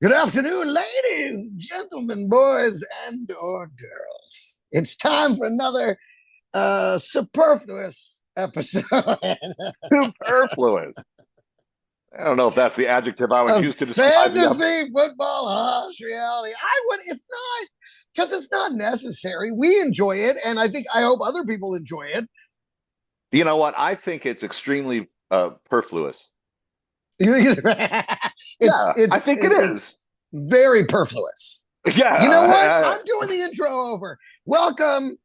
Good afternoon, ladies, gentlemen, boys, and or girls. It's time for another superfluous episode Superfluous. I don't know if that's the adjective I would of use to describe fantasy football harsh reality. It's not, because it's not necessary. We enjoy it, and I hope other people enjoy it. You know what? I think it's extremely perfluous. I think it It's is. very perfluous. Yeah. You know what? I'm doing the intro over. Welcome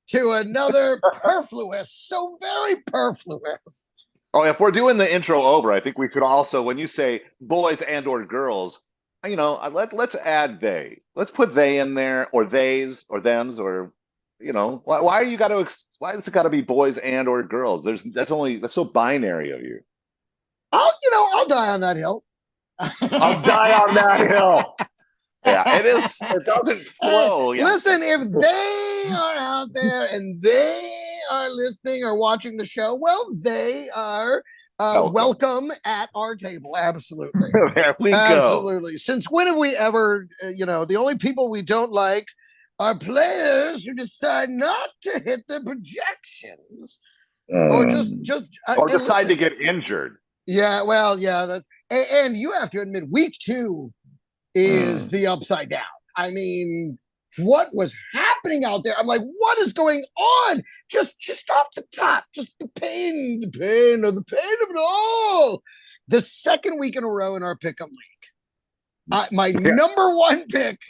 to another perfluous, so very perfluous. Oh, if we're doing the intro over, I think we could also, when you say boys and or girls, let's add they. Let's put they in there, or theys, or thems, or why does it got to be boys and or girls? That's so binary of you. I'll die on that hill. I'll die on that hill. Yeah, it is. It doesn't flow. Yeah. Listen, if they are out there and they are listening or watching the show, well, they are welcome at our table. Absolutely. There we go. Absolutely. Since when have we ever, the only people we don't like are players who decide not to hit the projections or decide to get injured. Yeah, well, yeah, and you have to admit, week 2 is the upside down. I mean, what was happening out there? I'm like, what is going on? Just off the top, just the pain of it all. The second week in a row in our pick'em league, my number one pick.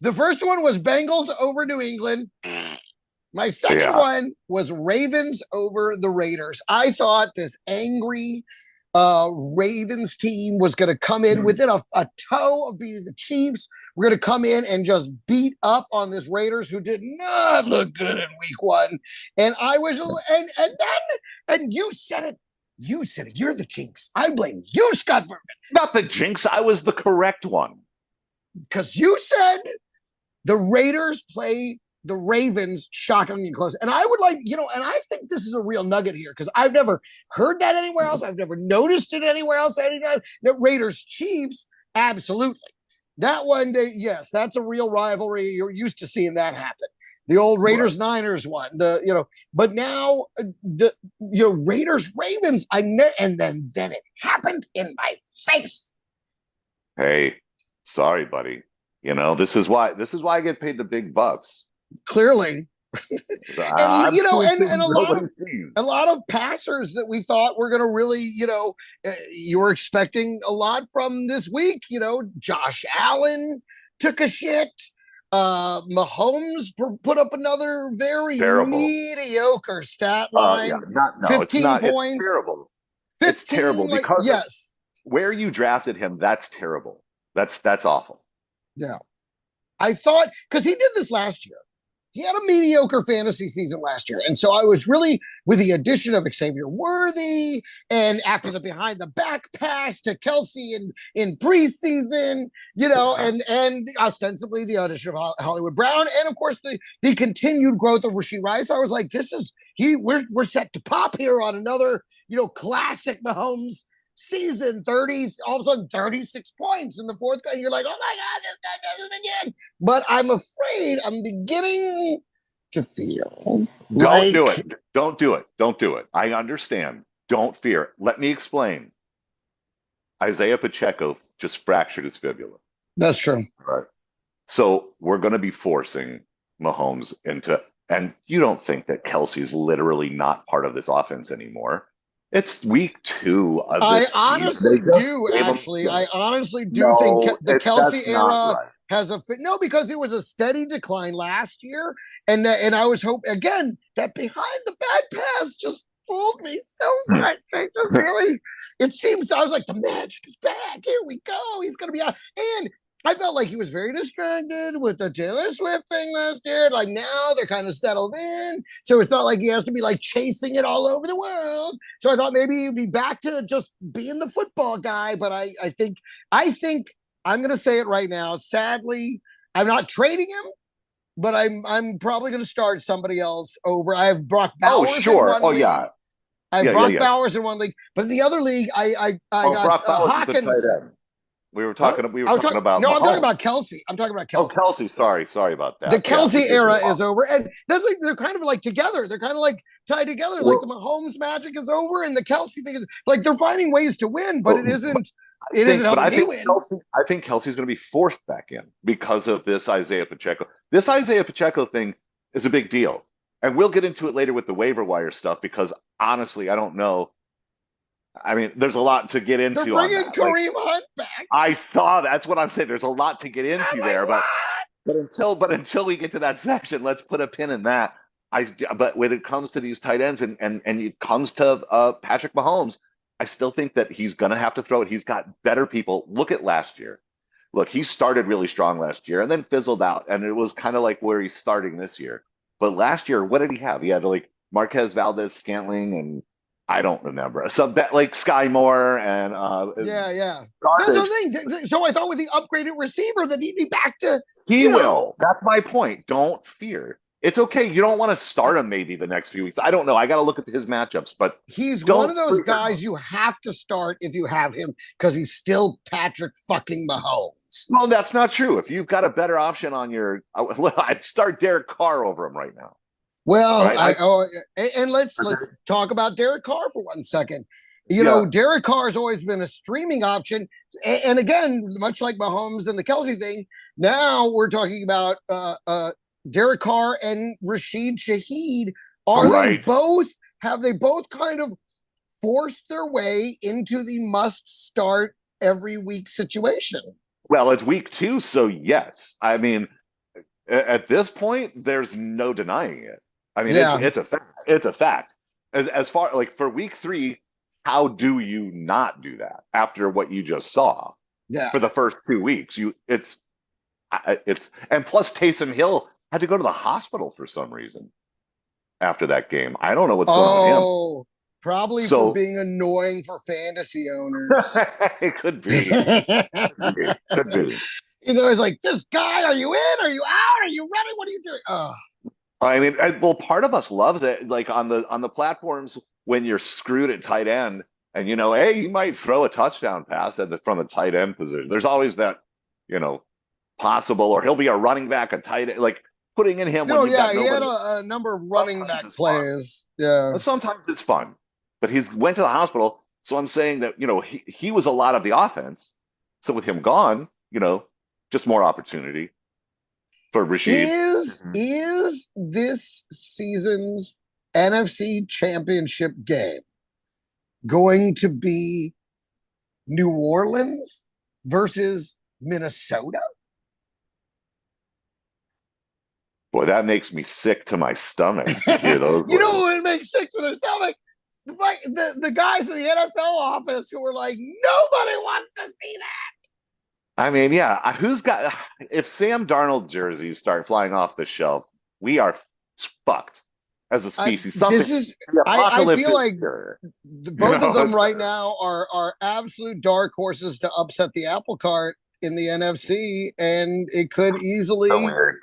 The first one was Bengals over New England. My second one was Ravens over the Raiders. I thought this angry Ravens team was going to come in within a toe of beating the Chiefs. We're going to come in and just beat up on this Raiders, who did not look good in week 1. And I was, and you said it. You said it. You're the jinx. I blame you, Scott Berman. Not the jinx. I was the correct one. Because you said the Raiders play the Ravens shockingly close. And I would like, and I think this is a real nugget here, because I've never heard that anywhere else. I've never noticed it anywhere else anytime. The Raiders Chiefs, absolutely. That one day, yes, that's a real rivalry. You're used to seeing that happen. The old Raiders Niners one, but now the Raiders Ravens, and then it happened in my face. Hey, sorry, buddy. This is why I get paid the big bucks. Clearly. and a lot of passers that we thought were going to really, you were expecting a lot from this week. Josh Allen took a shit. Mahomes put up another very mediocre stat line. 15 points. It's terrible. 15, it's terrible because where you drafted him, that's terrible. That's awful. Yeah. I thought, because he did this last year. He had a mediocre fantasy season last year. And so I was really, with the addition of Xavier Worthy and after the behind the back pass to Kelsey in preseason, and ostensibly the audition of Hollywood Brown. And of course the continued growth of Rashee Rice. I was like, we're set to pop here on another, classic Mahomes season. 30, all of a sudden 36 points in the fourth quarter. You're like, oh my God, this guy does it again. But I'm afraid I'm beginning to feel Don't do it. I understand. Don't fear. Let me explain. Isaiah Pacheco just fractured his fibula. That's true. Right. So we're going to be forcing Mahomes and you don't think that Kelsey's literally not part of this offense anymore. It's week 2 of this. I honestly do think the Kelsey era has no, because it was a steady decline last year, and I was hoping again that behind the bad pass just fooled me so much. It seems, I was like, the magic is back. Here we go. He's going to be out, and I felt like he was very distracted with the Taylor Swift thing last year. Like, now they're kind of settled in. So it's not like he has to be like chasing it all over the world. So I thought maybe he'd be back to just being the football guy. But I think I'm going to say it right now. Sadly, I'm not trading him, but I'm probably going to start somebody else over. I have Brock Bowers. Oh, sure. In one league. Yeah. I have Brock Bowers in one league, but in the other league, I got Brock Bowers Hawkinson. Huh? We were I was talking talking. about No, I'm talking Mahomes. about Kelsey. I'm talking about Oh, Kelsey. Kelsey. Sorry about The that. Yeah, Kelsey he did era go is off. over, and they're kind of like together. They're kind of like tied together. Like the Well, Mahomes magic is over, and the Kelsey thing is like they're finding ways to win, but it oh, isn't. It isn't but helping me win. I think Kelsey's going to be forced back in because of this Isaiah Pacheco. This Isaiah Pacheco thing is a big deal, and we'll get into it later with the waiver wire stuff because honestly, I don't know. I mean, there's a lot to get They're into on bringing that. Like Kareem Hunt back. I saw that's what I'm saying. There's a lot to get I'm into like, there, what? but until we get to that section, let's put a pin in that. But when it comes to these tight ends and it comes to Patrick Mahomes, I still think that he's gonna have to throw it. He's got better people. Look at last year. Look, he started really strong last year and then fizzled out, and it was kind of like where he's starting this year. But last year, what did he have? He had like Marquez Valdez Scantling and I don't remember. So that like Sky Moore and Yeah, yeah. That's garbage. the thing. So I thought with the upgraded receiver that he'd be back to, He you know, will. That's my point. Don't fear. It's okay. You don't want to start him maybe the next few weeks. I don't know. I got to look at his matchups, but he's one don't of those fear. guys you have to start if you have him because he's still Patrick fucking Mahomes. Well, that's not true. If you've got a better option on your, I'd start Derek Carr over him right now. Well, Right? and let's talk about Derek Carr for 1 second. You Yeah. know, Derek Carr has always been a streaming option, and again, much like Mahomes and the Kelsey thing, now we're talking about Derek Carr and Rashid Shaheed. Are they Right. both? Have they both kind of forced their way into the must-start every week situation? Well, it's week 2, so yes. I mean, at this point, there's no denying it. I mean, Yeah, it's a fact. It's a fact. As far like for week 3, how do you not do that after what you just saw yeah. for the first 2 weeks? It's and plus Taysom Hill had to go to the hospital for some reason after that game. I don't know what's going on with him. Oh, probably for So being annoying for fantasy owners. it could be. Could be. He's always like, "This guy, are you in? Are you out? Are you ready? What are you doing?" Oh, I mean, well, part of us loves it, like on the platforms when you're screwed at tight end, and hey, he might throw a touchdown pass from the tight end position. There's always that, you know, possible, or he'll be a running back, a tight end, like putting in him when no, you've yeah, got he had nobody. a number of running Sometimes back it's fun. plays. Yeah, And sometimes it's fun, but he's went to the hospital. So I'm saying that he was a lot of the offense. So with him gone, just more opportunity for Rashid. is this season's NFC Championship game going to be New Orleans versus Minnesota? Boy, that makes me sick to my stomach to hear those You know words. what makes sick to their stomach? The guys in the NFL office who were like, nobody wants to see that. I mean, yeah, if Sam Darnold jerseys start flying off the shelf, we are fucked as a species. This is The I apocalypse feel is like here. both of them right now are absolute dark horses to upset the apple cart in the NFC, and it could So easily. weird.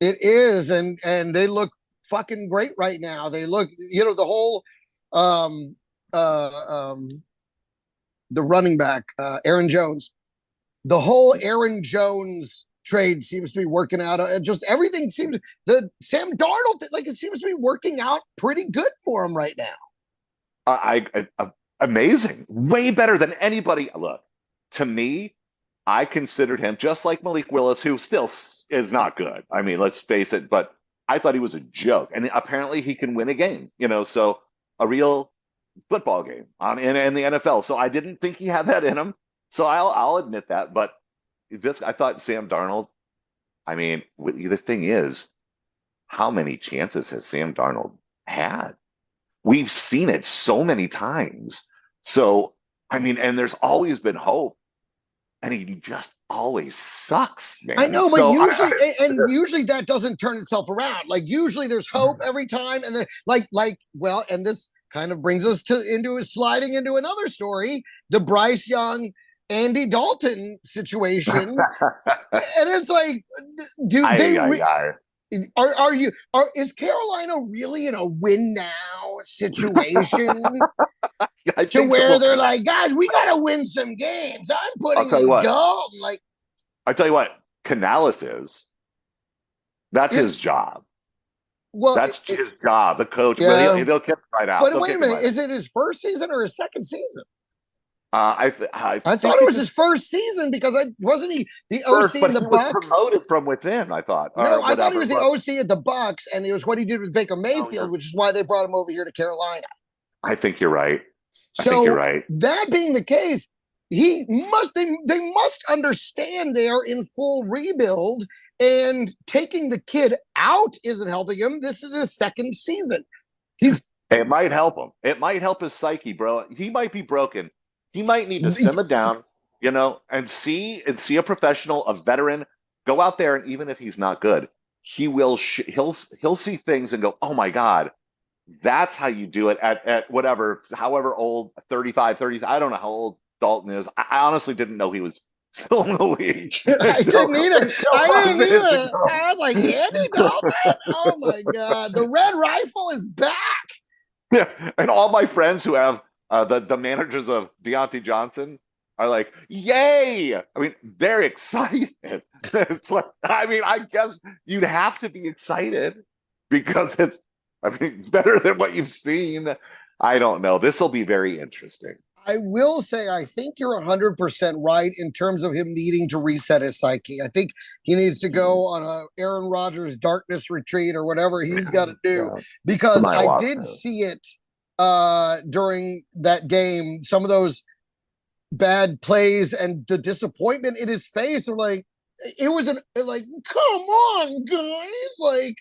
It is, and they look fucking great right now. They look, the whole um the running back, Aaron Jones. The whole Aaron Jones trade seems to be working out. Just everything seems the Sam Darnold, like it seems to be working out pretty good for him right now. Amazing, way better than anybody. Look, to me, I considered him just like Malik Willis, who still is not good. I mean, let's face it, but I thought he was a joke, and apparently he can win a game. So a real football game in the NFL. So I didn't think he had that in him. So I'll admit that. But I thought Sam Darnold. I mean, the thing is, how many chances has Sam Darnold had? We've seen it so many times. So I mean, and there's always been hope, and he just always sucks, man. I know, but so usually that doesn't turn itself around. Like usually there's hope every time, and then and this kind of brings us sliding into another story, the Bryce Young, Andy Dalton situation, and it's like, is Carolina really in a win now situation? I to think so. where they're like, guys, we got to win some games. I'm I'll putting tell you in what. Dalton. Like, I tell you what. Canales is. That's it, his job. well, That's his job. The coach. But yeah. they'll kick him right out. But They'll wait a kick him minute, right out. is it his first season or his second season? I I think thought it it's was his his first season because I wasn't he the first, OC in but the he was Bucks. promoted from within. I thought, No, or I thought he whatever. was the But OC at the Bucks, and it was what he did with Baker no, Mayfield, which is why they brought him over here to Carolina. I think you're right. I think you're So right. that being the case, they must understand they are in full rebuild, and taking the kid out isn't helping him. This is his second season. He's It might help him. It might help his psyche, bro. He might be broken. He might need to simmer down, and see a professional, a veteran, go out there, and even if he's not good, he'll see things and go, "Oh my God, that's how you do it at whatever, however old, 35, 30. I don't know how old Dalton is. I honestly didn't know he was still in the league I until, didn't either. until I 5 didn't minutes either. ago. I was like, Andy Dalton? Oh my God. The red rifle is back. Yeah, and all my friends who have the managers of Deontay Johnson are like, "Yay!" I mean, they're excited. It's like, I mean, I guess you'd have to be excited because I mean, better than what you've seen. I don't know. This will be very interesting. I will say, I think you're 100% right in terms of him needing to reset his psyche. I think he needs to go on a Aaron Rodgers darkness retreat or whatever he's got to do, Yeah, because some I did ayahuasca. see it during that game. Some of those bad plays and the disappointment in his face are like, it was like, come on, guys, like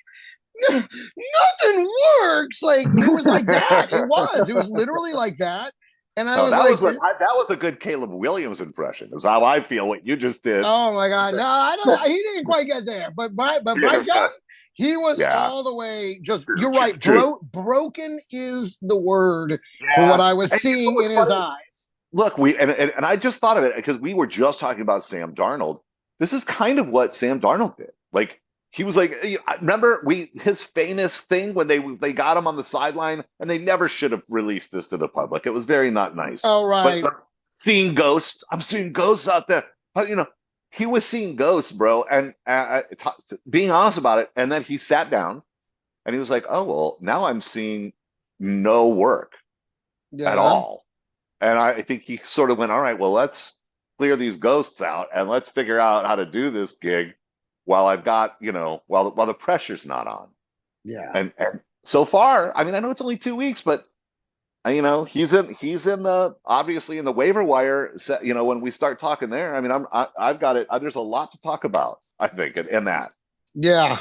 nothing works. Like it was like that. It was literally like that. And I No, was like, that was a good Caleb Williams impression. Is how I feel. What you just did. oh my God. No, I don't, he didn't quite get there. But Bryce Young, he was Yeah, all the way just, true, you're right. true. Broken is the word for what Yeah, I was and you know seeing what's in his funny? eyes. Look, and I just thought of it because we were just talking about Sam Darnold. This is kind of what Sam Darnold did. Like he was like, remember his famous thing when they got him on the sideline, and they never should have released this to the public. It was very not nice. Oh, But right. seeing ghosts, I'm seeing ghosts out there. But, he was seeing ghosts, bro, and being honest about it. And then he sat down and he was like, "Oh well, now I'm seeing no work at Yeah. all." And I think he sort of went, "All right, well, let's clear these ghosts out and let's figure out how to do this gig while I've got, while the pressure's not on." Yeah. And so far, I mean, I know it's only 2 weeks, but he's in the obviously in the waiver wire. When we start talking there, I mean, I've got it. There's a lot to talk about, I think, in that. Yeah.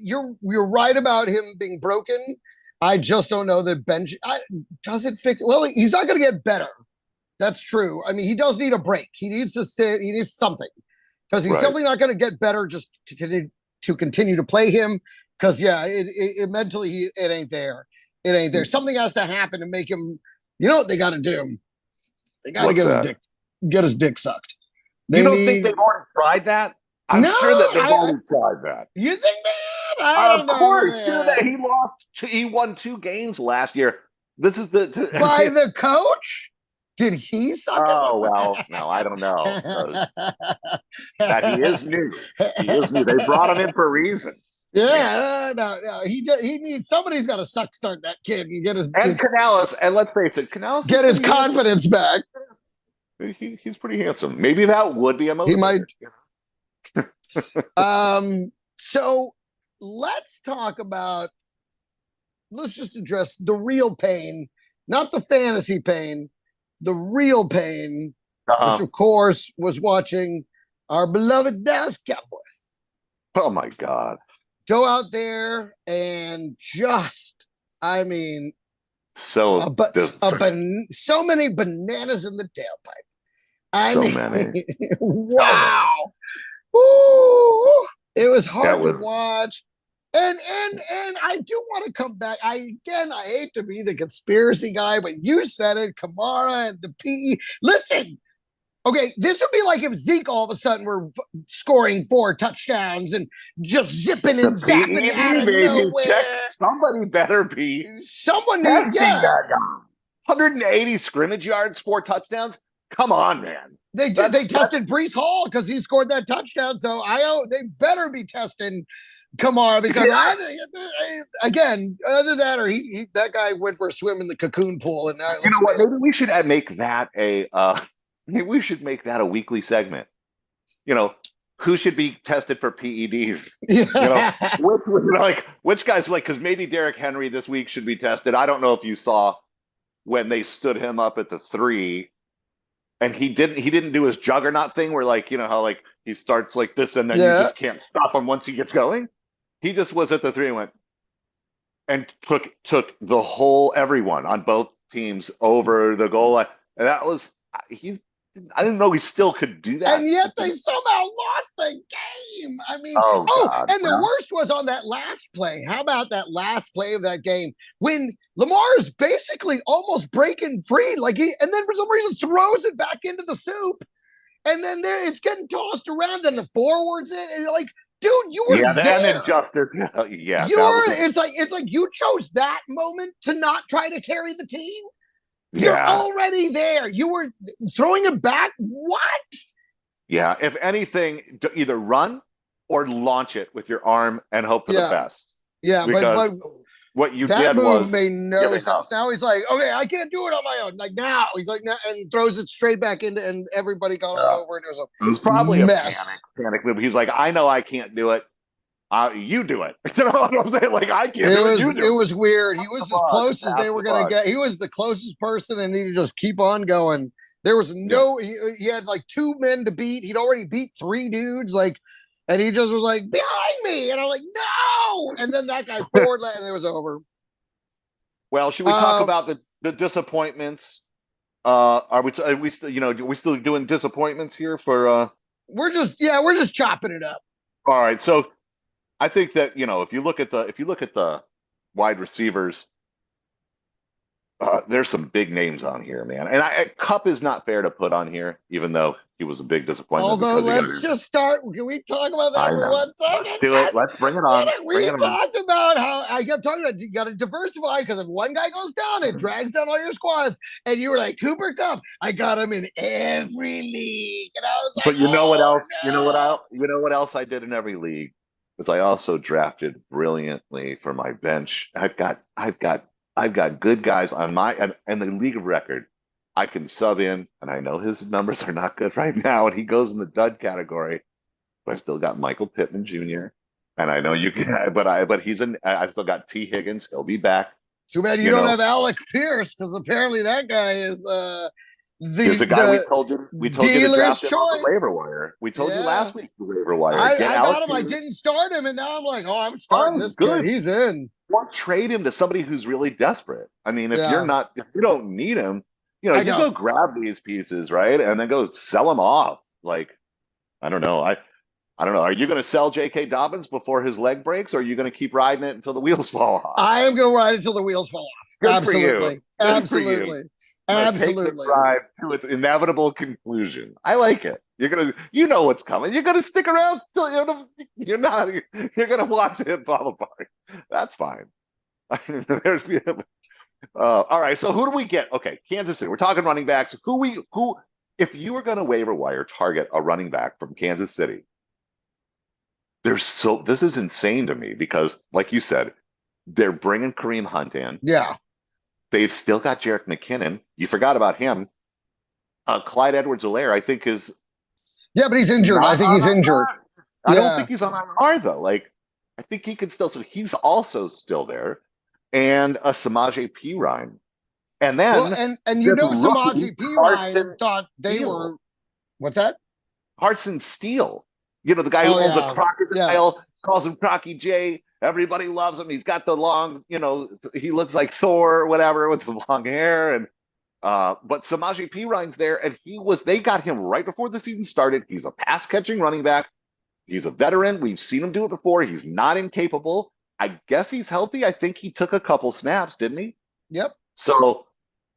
You're right about him being broken. I just don't know that does it fix. Well, he's not going to get better. That's true. I mean, he does need a break. He needs to sit. He needs something, because he's Right. definitely not going to get better just to continue to play him. Because yeah, it mentally it ain't there. It ain't there. Something has to happen to make him. You know what they got to do? They got to What's that? get his dick sucked. You They don't think need. they've already tried that? I'm No, sure that they've already tried that. you think they have? I Of don't know. course, he won 2 games last year. This is By the coach? Did he suck it? Oh well, no, I don't know. That he is new. He is new. They brought him in for a reason. Yeah, no. He needs somebody's got to suck start that kid and get And Canales, and let's face it, Canales get his confidence back. He's pretty handsome. Maybe that would be a motivator. He might. So let's talk about. Let's just address the real pain, not the fantasy pain, the real pain, which of course was watching our beloved Dallas Cowboys. Oh my God. Go out there and just, I mean, so many bananas in the tailpipe. Many. Wow. Ooh, it was hard to watch. And I do want to come back. I hate to be the conspiracy guy, but you said it, Kamara and the PE. Listen, Okay, this would be like if Zeke all of a sudden were scoring 4 touchdowns and just zipping The and zapping out PED, of baby. Check. nowhere. Somebody better be Someone need, testing yeah. that guy. 180 scrimmage yards, 4 touchdowns. Come on, man. They That's tested Brees Hall because he scored that touchdown. So they better be testing Kamara because yeah. again, other that or that guy went for a swim in the cocoon pool and now it You know looks what? amazing. Maybe we should make that a maybe we should make that a weekly segment. You know, who should be tested for PEDs? You know, Yeah. which guys like because maybe Derrick Henry this week should be tested. I don't know if you saw when they stood him up at the 3 and he didn't do his juggernaut thing where like you know how like he starts like this and then you Yeah. just can't stop him once he gets going. He just was at the 3 and went and took the whole everyone on both teams over the goal line. And that was he's I didn't know he still could do that. And yet they somehow lost the game. I mean, Oh God. and the Well, worst was on that last play. How about that last play of that game when Lamar is basically almost breaking free, and then for some reason throws it back into the soup, and then there it's getting tossed around, and the forwards and like, dude, you were yeah, and there. then Justice. Yeah, You that was were. It's like you chose that moment to not try to carry the team. You're yeah. already there. You were throwing it back. What? Yeah, if anything, either run or launch it with your arm and hope for the Yeah. best. Yeah, Because but what you that did move was made no giving sense. up. Now he's like, okay, I can't do it on my own. Like now, he's like, now, and throws it straight back into, and everybody got Yeah. all over it. It was It was a probably a mess. panic move. He's like, I know I can't do it. You do it. You know what I'm saying? Like I can't It do it. You was do it it. was weird. He Pass the was as ball. close as Pass they were the gonna ball. get. He was the closest person, and he just keep on going. There was Yeah. no. He had like 2 men to beat. He'd already beat 3 dudes. Like, and he just was like behind me, and I'm like no. And then that guy forward, and it was over. Well, should we talk Uh, about the disappointments? Are we still are we still doing disappointments here for we're just chopping it up. all right. So I think that, if you look at the wide receivers, there's some big names on here, man. And Cup is not fair to put on here, even though he was a big disappointment Although, because he got let's injured. just start. Can we talk about that I for know. 1 second? Let's do it. Yes. Let's bring it on. Bring We it on. talked about how I kept talking about you got to diversify because if one guy goes down, it drags down all your squads. And you were like, Cooper Cup, I got him in every league. And I was like, But you know what oh else? You know what else I did in every league? Was I also drafted brilliantly for my bench. I've got good guys on my and the league of record. I can sub in, and I know his numbers are not good right now, and he goes in the dud category. But I still got Michael Pittman Jr. And I know you can, but he's in. I still got T. Higgins. He'll be back. too bad you You don't know, have Alec Pierce because apparently that guy is here's a guy the we told you to dealer's draft him on the waiver choice. wire. We told you Yeah. last week the waiver wire. Get I Alec got him. I Pierce. didn't start him, and now I'm like, oh, I'm starting Fine, this kid. good. He's in. Or trade him to somebody who's really desperate. I mean, Yeah, if you don't need him, I you go know. grab these pieces, right? And then go sell them off. Like, I don't know. I don't know. Are you going to sell J.K. Dobbins before his leg breaks, or are you going to keep riding it until the wheels fall off? I am going to ride until the wheels fall off. Good for you. Absolutely. Good for you. Absolutely. Take the Absolutely. ride to its inevitable conclusion. I like it. You know what's coming. You're gonna stick around till you're not. You're gonna watch it fall apart. That's fine. There's all right. So who do we get? Okay, Kansas City. We're talking running backs. Who if you were gonna waiver wire target a running back from Kansas City, this is insane to me because, like you said, they're bringing Kareem Hunt in. Yeah. They've still got Jerick McKinnon. You forgot about him. Clyde Edwards-Helaire, I think, is Yeah, but he's injured. I not think on he's injured. IR. I don't Yeah. think he's on IR though. Like, I think he can still. So he's also still there, and a Samaje Perine, and Well, then and this rookie Samaje P. Ryan Carson thought they Steele. were what's that? Carson Steele, the guy who Oh owns a yeah. Yeah. crocodile, calls him Crocky J. Everybody loves him. He's got the long, he looks like Thor or whatever with the long hair. And but Samaje Perine's there, and they got him right before the season started. He's a pass catching running back. He's a veteran. We've seen him do it before. He's not incapable. I guess he's healthy. I think he took a couple snaps, didn't he? Yep. So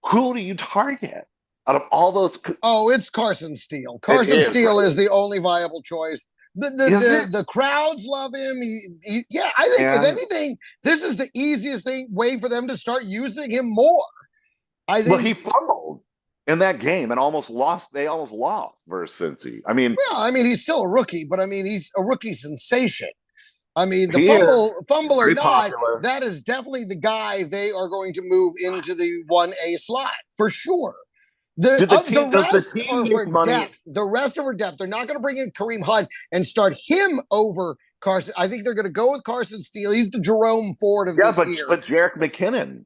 who do you target? Out of all those, Oh, it's Carson Steele. it Carson is, Steele right? is the only viable choice. The the Is the, it? the crowds love him. Yeah, I think if And anything, this is the easiest way for them to start using him more. I well, think. he fumbled in that game and almost lost. They almost lost versus Cincy. I mean, Well, I mean, he's still a rookie, but I mean, he's a rookie sensation. I mean, the he is fumble or very not, popular. that is definitely the guy they are going to move into the 1A slot for sure. Did the The team? Does the rest team are for make money? depth. The rest are for depth. They're not going to bring in Kareem Hunt and start him over Carson. I think they're going to go with Carson Steele. He's the Jerome Ford of Yeah, this year. but Jarek McKinnon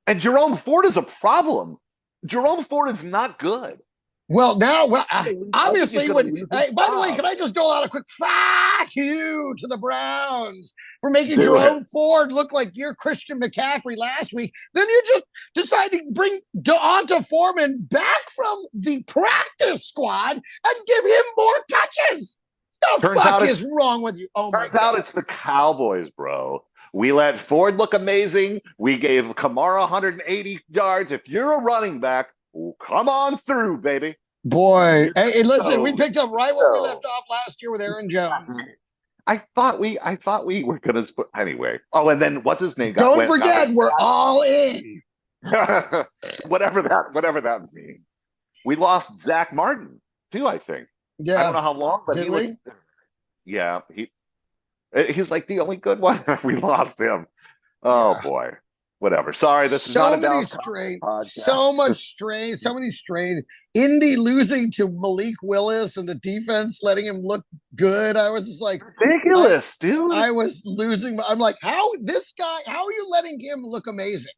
and Jerome Ford is a problem. Jerome Ford is not good. Well, now, I think he's obviously, going to when lose his by the way, job. can I just dole out a quick fuck you to the Browns for making Do it. Jerome Ford look like your Christian McCaffrey last week? Then you just decide to bring Deonta Foreman back from the practice squad and give him more touches. The Turns fuck out is wrong with you? Oh my turns out god! it's the Cowboys, bro. We let Ford look amazing. We gave Kamara 180 yards. If you're a running back, come on through, baby. Boy, hey, listen, we So, picked up right where we left off last year with Aaron Jones. I thought we were gonna anyway. Oh, and then what's his name Don't got forget, really we're all in. bad. Whatever that means. We lost Zach Martin too. I think. I don't Yeah, know how long, but did he was. we? Yeah, he's like the only good one. We lost him. Oh Yeah. boy. Whatever. Sorry, this is not So a many Dallas strain, Cowboys so much podcast. strain, so many strain. Indy losing to Malik Willis and the defense letting him look good. I was just like, I Ridiculous, dude. I was losing. I'm like, how this guy? How are you letting him look amazing?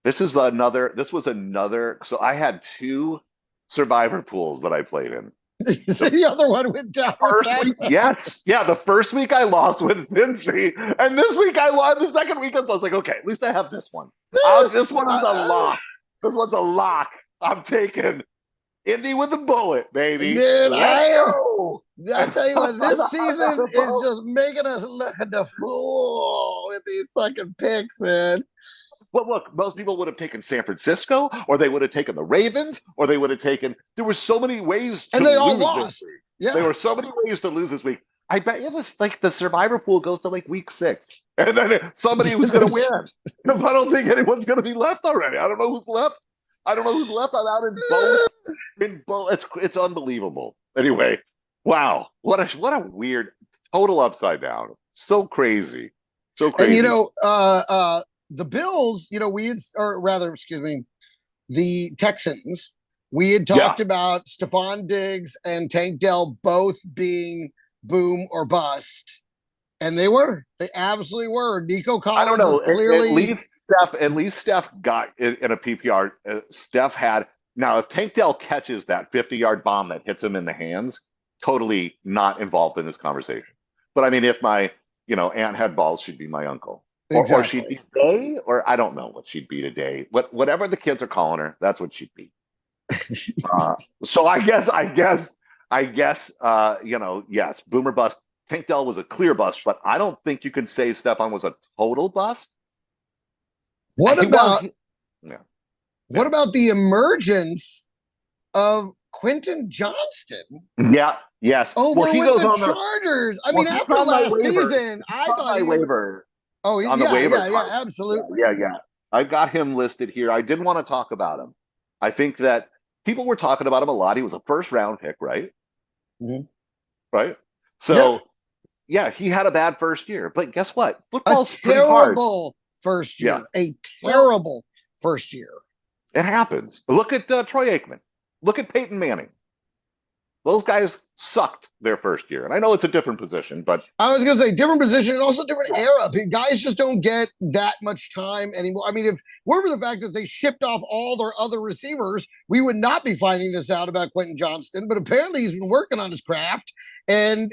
This was another. So I had two survivor pools that I played in. The The other one went down with first that. week, yes. Yeah, the first week I lost with Cincy. And this week I lost. The second week, I was like, okay, at least I have this one. This one is a lock. This one's a lock. I'm taking Indy with a bullet, baby. Dude, Let's go. I tell you what, this season is just making us look at the fool with these fucking picks, man. Well, look, most people would have taken San Francisco, or they would have taken the Ravens, or they would have taken. There were so many ways to And they all lose this lost. week. There Yeah. were so many ways to lose this week. I bet it was like the survivor pool goes to like week 6, and then somebody was going to win. Because I don't think anyone's going to be left already. I don't know who's left. I don't know who's left. I'm out in both. In both, it's unbelievable. Anyway, wow, what a weird total upside down. So crazy, so And crazy. the Bills, we had, or rather, excuse me, the Texans, we had Yeah, talked about Stephon Diggs and Tank Dell both being boom or bust. And they absolutely were. Nico I don't Collins know. is clearly, At least Steph got in a PPR. Steph had now. If Tank Dell catches that 50-yard bomb that hits him in the hands, totally not involved in this conversation. But I mean, if my aunt had balls, she'd be my uncle, or she'd exactly. be today, or I don't know what she'd be today. Whatever the kids are calling her, that's what she'd be. So yes, boomer bust. Tank Dell was a clear bust, but I don't think you can say Stephon was a total bust. What He was. about Yeah. what about the emergence of Quentin Johnston Yeah. Yes. Well, over he with goes the on the. Chargers? I Well, mean, he's after on my last waiver. season, He's I on thought my he. waiver. Oh, On the yeah, waiver yeah, yeah, card. absolutely. Yeah. I got him listed here. I didn't want to talk about him. I think that people were talking about him a lot. He was a first round pick, right? Mhm. Right. Yeah, So yeah, he had a bad first year, but guess what? a Football's pretty hard. terrible first Yeah. year. A Well, terrible first year. it happens. Look at Troy Aikman. Look at Peyton Manning. Those guys sucked their first year. And I know it's a different position, but I was going to say different position and also different yeah. era. Guys just don't get that much time anymore. I mean, if were for the fact that they shipped off all their other receivers, we would not be finding this out about Quentin Johnston. But apparently, he's been working on his craft, and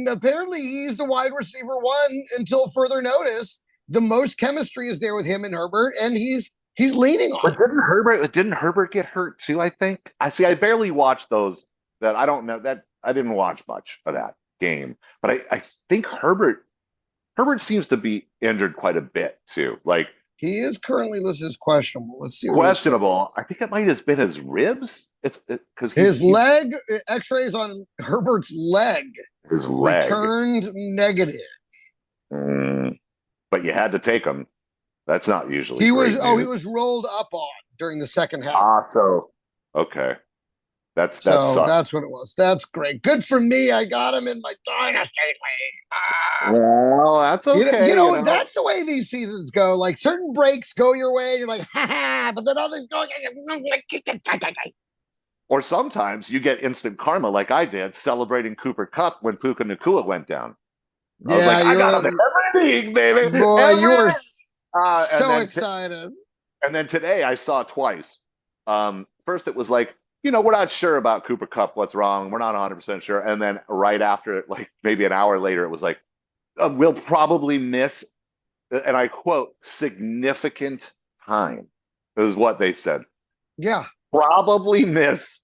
apparently, he's the wide receiver one until further notice. The most chemistry is there with him and Herbert, and he's leaning on But it. didn't Herbert get hurt too, I think? I barely watched those that I don't know that I didn't watch much of that game. But I think Herbert seems to be injured quite a bit too. Like He is currently listed as questionable. Let's see what it Questionable. says. I think it might have been his ribs. It's because His he's leg, X-rays on Herbert's leg his leg. returned negative. Mm, but you had to take him. That's not usually He was great he news. was rolled up on during the second half. So okay, that So sucks. that's what it was. That's great. Good for me. I got him in my dynasty league. Ah. Well, that's okay. That's the way these seasons go. Like certain breaks go your way, and you're like, ha ha, but then others go. Or sometimes you get instant karma, like I did, celebrating Cooper Cup when Puka Nakua went down. I was Yeah, like, I got you're him every league, baby, boy, you every. are And so then excited. and then today I saw twice. First it was like, we're not sure about Cooper Cup. What's wrong? We're not 100% sure. And then right after it, like maybe an hour later, it was like, we'll probably miss, and I quote, significant time, is what they said. Yeah, Probably miss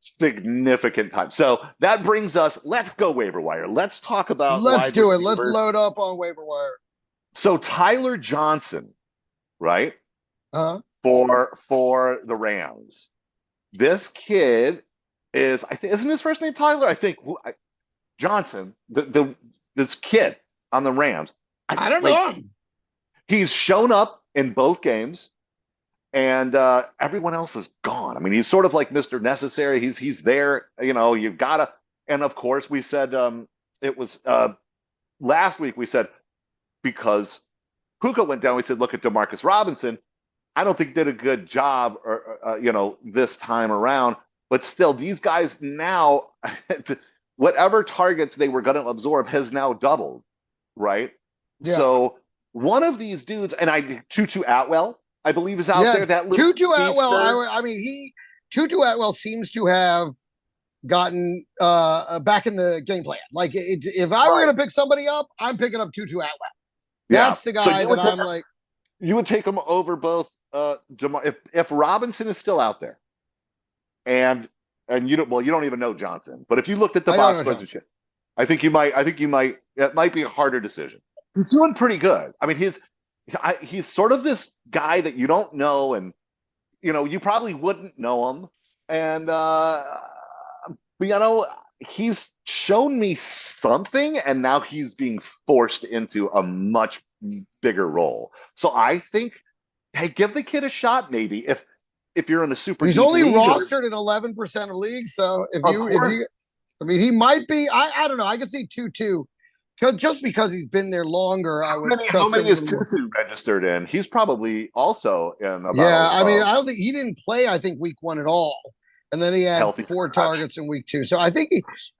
significant time. So that brings us, let's go waiver wire. Let's talk about let's wide do it. Let's receivers. load up on waiver wire. So Tyler Johnson, right? Huh? For the Rams. This kid is, I think, isn't his first name Tyler? I think Johnson, this kid on the Rams. I don't know. He's shown up in both games, and everyone else is gone. I mean, he's sort of like Mr. Necessary. He's there. You've gotta. And of course, we said it was last week. We said because Puka went down, we said look at Demarcus Robinson. I don't think did a good job, or this time around. But still, these guys now, whatever targets they were going to absorb has now doubled, right? Yeah. So one of these dudes, and Tutu Atwell, I believe, is out there. That little Tutu Atwell. I mean, Tutu Atwell seems to have gotten back in the game plan. Like, if I were going to pick somebody up, I'm picking up Tutu Atwell. That's the guy that I'm like. You would take him over both. If Robinson is still out there, and you don't even know Johnson, but if you looked at the box scores and shit, I think you might. It might be a harder decision. He's doing pretty good. I mean, he's sort of this guy that you don't know, and you probably wouldn't know him, and he's shown me something, and now he's being forced into a much bigger role. So I think, hey, give the kid a shot. Maybe if you're in a super, he's only rostered in 11% of leagues. So if you, I mean, he might be. I don't know. I could see 2-2, just because he's been there longer. I would. How many is Tutu registered in? He's probably also in. About, I mean, I don't think he didn't play. I think week 1 at all. And then he had 4 targets in week 2. So I think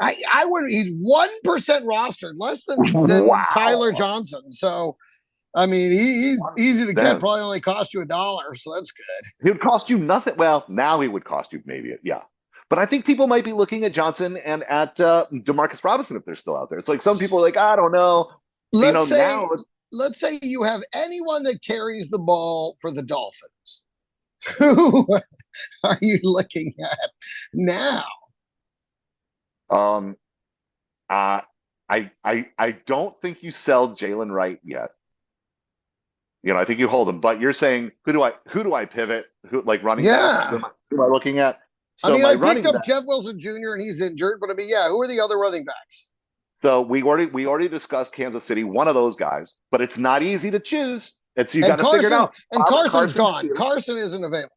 I wouldn't. He's 1% rostered, less than wow. Tyler Johnson. So I mean, he's easy to get. Probably only cost you $1, so that's good. He would cost you nothing. Well, now he would cost you maybe, yeah. But I think people might be looking at Johnson and at Demarcus Robinson if they're still out there. It's like some people are like, I don't know. Let's say you have anyone that carries the ball for the Dolphins. Who are you looking at now? I don't think you sell Jalen Wright yet. I think you hold him. But you're saying who do I pivot? Who, like running backs? Who am I looking at? So I picked up Jeff Wilson Jr. and he's injured. But I mean, who are the other running backs? So we already discussed Kansas City, one of those guys. But it's not easy to choose. You got to figure it out. And Carson's gone. Steele. Carson isn't available.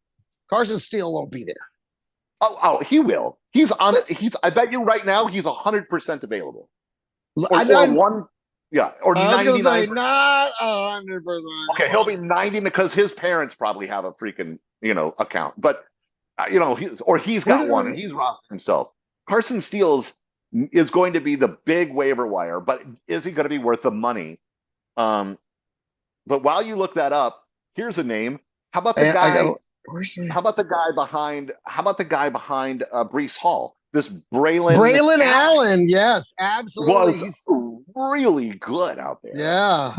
Carson Steele won't be there. Oh, he will. I bet you right now he's 100% available. Or 99. I was going to say not 100%. Okay, he'll be 90 because his parents probably have a freaking account. But he's got one and he's rostered himself. Carson Steele is going to be the big waiver wire, but is he going to be worth the money? But while you look that up, here's a name. How about the guy? How about the guy behind Breece Hall? This Braylon Allen. Yes, absolutely. Was really good out there. Yeah,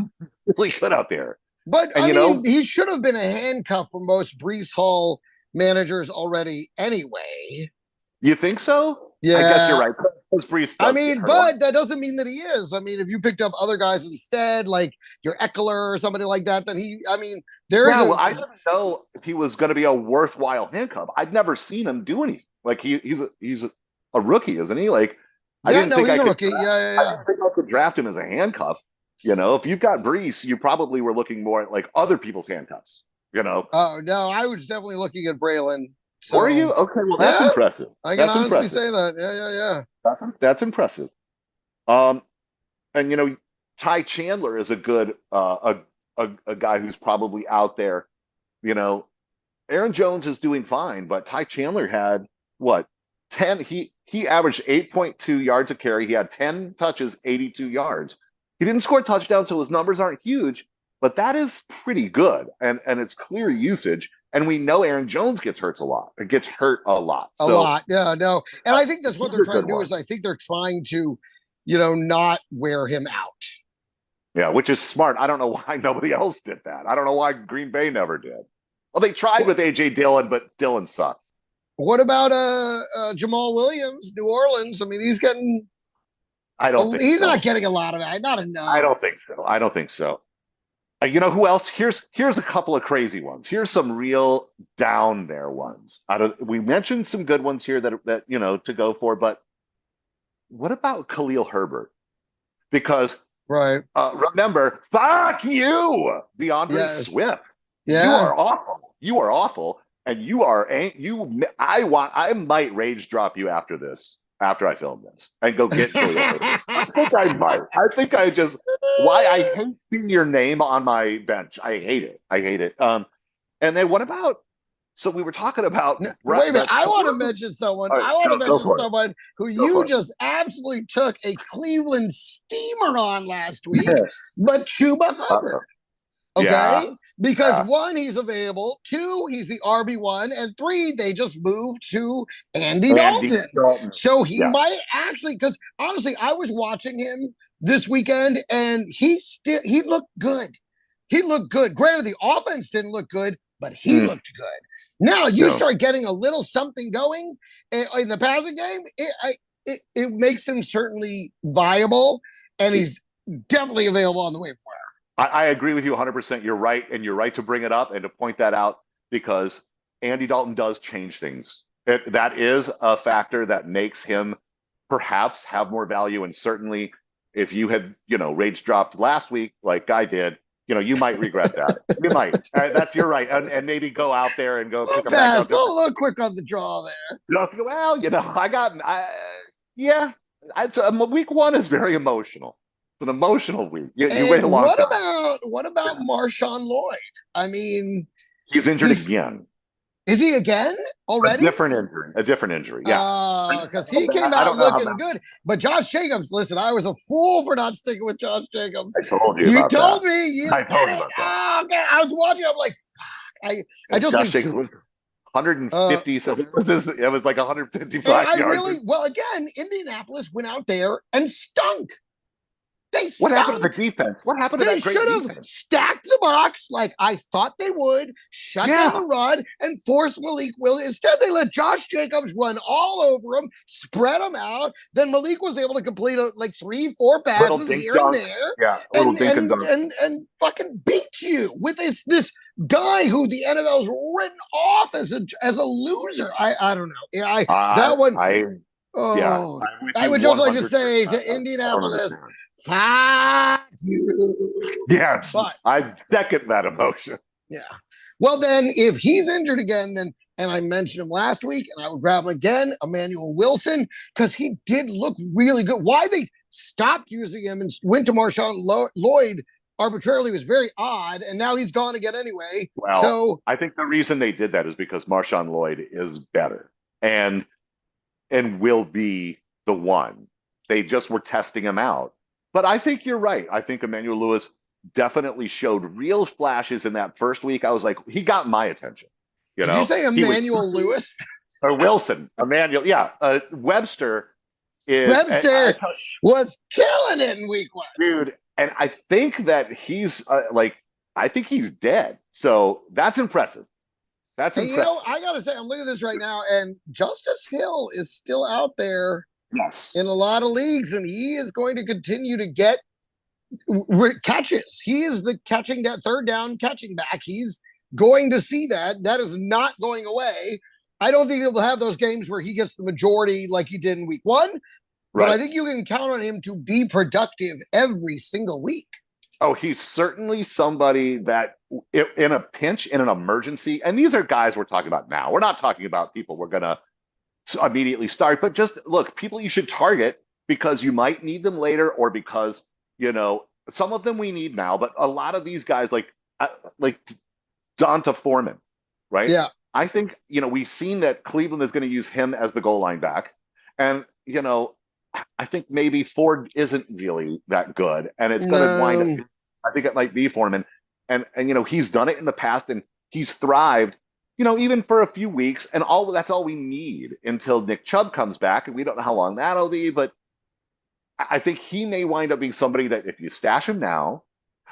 really good out there. But I mean, he should have been a handcuff for most Breece Hall managers already. Anyway, you think so? Yeah, I guess you're right. Because Brees I does get mean, hurt a lot. but that doesn't mean that he is. I mean, if you picked up other guys instead, like your Eckler or somebody like that, then he, I mean, there is Yeah, a, well, I didn't know if he was going to be a worthwhile handcuff. I'd never seen him do anything. Like he's a rookie, isn't he? Like I yeah, didn't no, think he's I a could rookie. Yeah, yeah, I yeah. didn't think I could draft him as a handcuff. If you've got Brees, you probably were looking more at like other people's handcuffs. Oh, no, I was definitely looking at Braylon. Were you? So, Okay, well that's yeah, impressive. I can That's honestly impressive. say that. Yeah, yeah, yeah. That's impressive. Um, and Ty Chandler is a good a guy who's probably out there. You know, Aaron Jones is doing fine, but Ty Chandler had what 10? He averaged 8.2 yards a carry. He had 10 touches, 82 yards. He didn't score a touchdown, so his numbers aren't huge, but that is pretty good, and it's clear usage. And we know Aaron Jones gets hurt a lot. It gets hurt a lot. A So lot. Yeah, no. And I think that's what he's they're a trying good to do one. is I think they're trying to, not wear him out. Yeah, which is smart. I don't know why nobody else did that. I don't know why Green Bay never did. Well, they tried with AJ Dillon, but Dillon sucked. What about Jamal Williams, New Orleans? I mean, I don't think he's not so. getting a lot of it, not I enough. don't think so. I don't think so. You know who else? Here's a couple of crazy ones. Here's some real down there ones. We mentioned some good ones here that to go for, but what about Khalil Herbert? Because Right. remember, fuck you, DeAndre Yes. Swift. You Yeah. are awful. You are awful, and you are you. I might rage drop you after this. After I film this and go get Khalil Herbert. I think I might. I think I just why I hate seeing your name on my bench. I hate it. I hate it. And then what about? So we were talking about No, wait a minute. the I want to quarter. mention someone. All right, I want to go mention for it. someone who Go you for just absolutely took a Cleveland steamer on last it. week, but Chuba Uh-oh. Hubbard. Yeah, Okay. Because yeah. one, he's available. Two, he's the RB1. And three, they just moved to Andy Andy Dalton. Dalton. So he Yeah. might actually, because honestly, I was watching him this weekend and he looked good. He looked good. Granted, the offense didn't look good, but he looked good. Now you No. start getting a little something going in the passing game, it makes him certainly viable, and he's definitely available on the waiver wire. I agree with you 100%. You're right, and you're right to bring it up and to point that out because Andy Dalton does change things. That is a factor that makes him perhaps have more value. And certainly, if you had rage dropped last week like I did, you might regret that. You might. That's you're right, and maybe go out there and go A little pick him back fast, up. a little quick on the draw there. Well, yeah. Week one is very emotional. It's an emotional week. You wait And a long time. what about Marshawn Lloyd? I mean, He's injured he's again. is he again A already? different injury. A different injury. Yeah. Because he came I out don't know how looking bad. good. But Josh Jacobs, listen, I was a fool for not sticking with Josh Jacobs. I told you You about told that. me. You I said told you it. about that. Oh, okay. I was watching. I'm like, fuck. I just Josh need. Jacobs was 150. So it was like And 155 I yards. really, well, again, Indianapolis went out there and stunk. They What happened to the stunk. defense? What happened to They that great should have defense? stacked the box like I thought they would, shut down the Yeah. run, and force Malik Willis. Instead, they let Josh Jacobs run all over him, spread them out. Then Malik was able to complete like 3-4 Little passes dink here and dunk. there, Yeah. Little and dink and and dunk. and and fucking beat you with this guy who the NFL's written off as a loser. I don't know. Yeah, that one. Yeah. Oh, I'm with I you would just like to say 100%. to I don't Indianapolis, understand. fuck you. Yes. But I second that emotion. yeah. Well, then, if he's injured again, then, and I mentioned him last week, and I would grab him again, Emmanuel Wilson, because he did look really good. Why they stopped using him and went to Marshawn Lloyd arbitrarily was very odd, and now he's gone again anyway. Well, So I think the reason they did that is because Marshawn Lloyd is better and will be the one. They just were testing him out. But I think you're right. I think Emmanuel Lewis definitely showed real flashes in that first week. I was like, he got my attention. did you say He was Emmanuel Lewis? or Wilson, Emmanuel. Yeah, Webster is Webster was killing it in week one. dude, and I think that he's I think he's dead. So that's impressive. That's And impressive. I gotta say, I'm looking at this right now, and Justice Hill is still out there. Yes. in a lot of leagues, and he is going to continue to get catches. He is the catching that third down catching back. He's going to see that. That is not going away. I don't think he'll have those games where he gets the majority like he did in week one, but Right. I think you can count on him to be productive every single week. Oh, he's certainly somebody that in a pinch, in an emergency, and these are guys we're talking about now. We're not talking about people we're going to immediately start, but just look, people you should target because you might need them later or because, some of them we need now, but a lot of these guys like Donta Foreman, right? Yeah. I think, we've seen that Cleveland is going to use him as the goal line back. And, I think maybe Ford isn't really that good. And it's going to wind up, I think it might be Foreman. And he's done it in the past and he's thrived, even for a few weeks. And that's all we need until Nick Chubb comes back. And we don't know how long that'll be, but I think he may wind up being somebody that if you stash him now,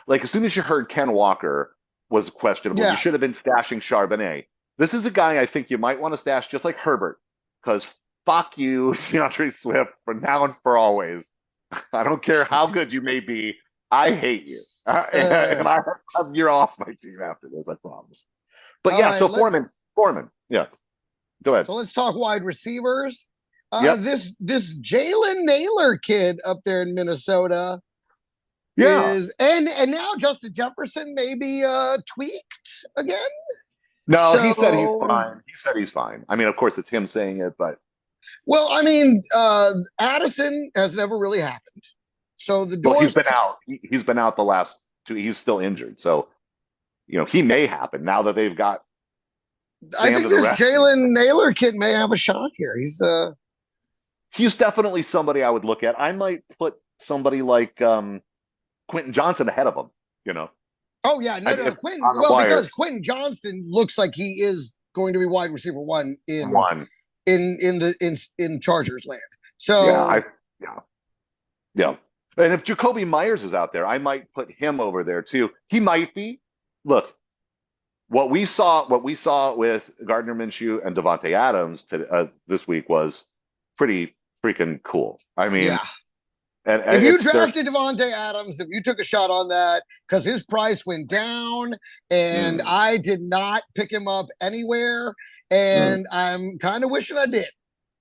like as soon as you heard Ken Walker was questionable, you should have been stashing Charbonnet. This is a guy I think you might want to stash just like Herbert, because fuck you, DeAndre Swift, for now and for always. I don't care how good you may be. I hate you. And you're off my team after this, I promise. But yeah, right, so Foreman. Yeah. Go ahead. So let's talk wide receivers. This Jalen Naylor kid up there in Minnesota is and now Justin Jefferson maybe tweaked again. No, he said he's fine. He said he's fine. I mean, of course, it's him saying it, but Addison has never really happened. So the door. He's been out. He's been out the last two. He's still injured. So, he may happen now that they've got. I think this Jalen Naylor kid may have a shot here. He's definitely somebody I would look at. I might put somebody like Quentin Johnson ahead of him. Oh yeah, no, Quentin. Well, because Quentin Johnston looks like he is going to be wide receiver one in Chargers land. So yeah. And if Jacoby Myers is out there, I might put him over there too. He might be. Look, what we saw with Gardner Minshew and Devontae Adams this week was pretty freaking cool. I mean, and if you drafted Devontae Adams, if you took a shot on that, because his price went down, and I did not pick him up anywhere, and I'm kind of wishing I did.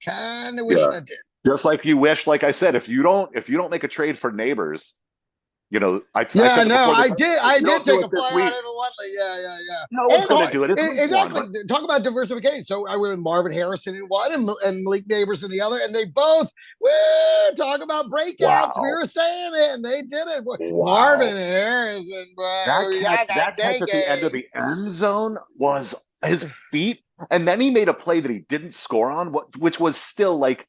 I did. Just like you wish, like I said, if you don't make a trade for Neighbors, I did take a flyer on Evan Wendley. Yeah. No one's going to do it. Exactly. Talk about diversification. So I went with Marvin Harrison in one and Malik Neighbors in the other, and they both talk about breakouts. Wow. We were saying it, and they did it. Wow. Marvin Harrison, bro. That catch at the end of the end zone was his feet, and then he made a play that he didn't score on, which was still like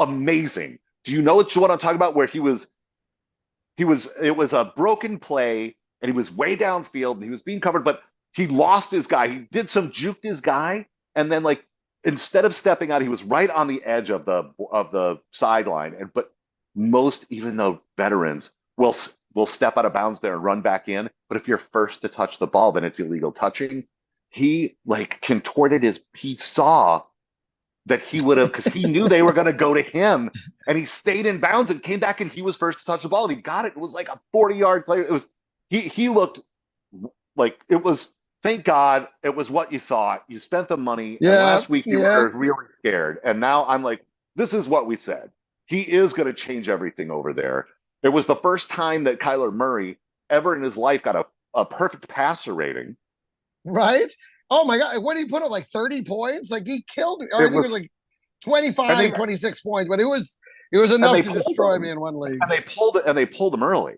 amazing. Do you know what I'm talking about? Where it was a broken play and he was way downfield and he was being covered, but he lost his guy. He did some juked his guy. And then instead of stepping out, he was right on the edge of the sideline. But most, even though veterans will step out of bounds there and run back in. But if you're first to touch the ball, then it's illegal touching. He contorted he saw that he would have, because he knew they were going to go to him, and he stayed in bounds and came back, and he was first to touch the ball, and he got it. It was like a 40-yard play. It was he looked like it was. Thank God it was what you thought. You spent the money. Yeah. And last week you were really scared, and now I'm like, this is what we said. He is going to change everything over there. It was the first time that Kyler Murray ever in his life got a perfect passer rating. Right. Oh my God. What did he put up? 30 points? He killed me. I think it was 25, 26 points, but it was enough to destroy me in one league. And they pulled him early.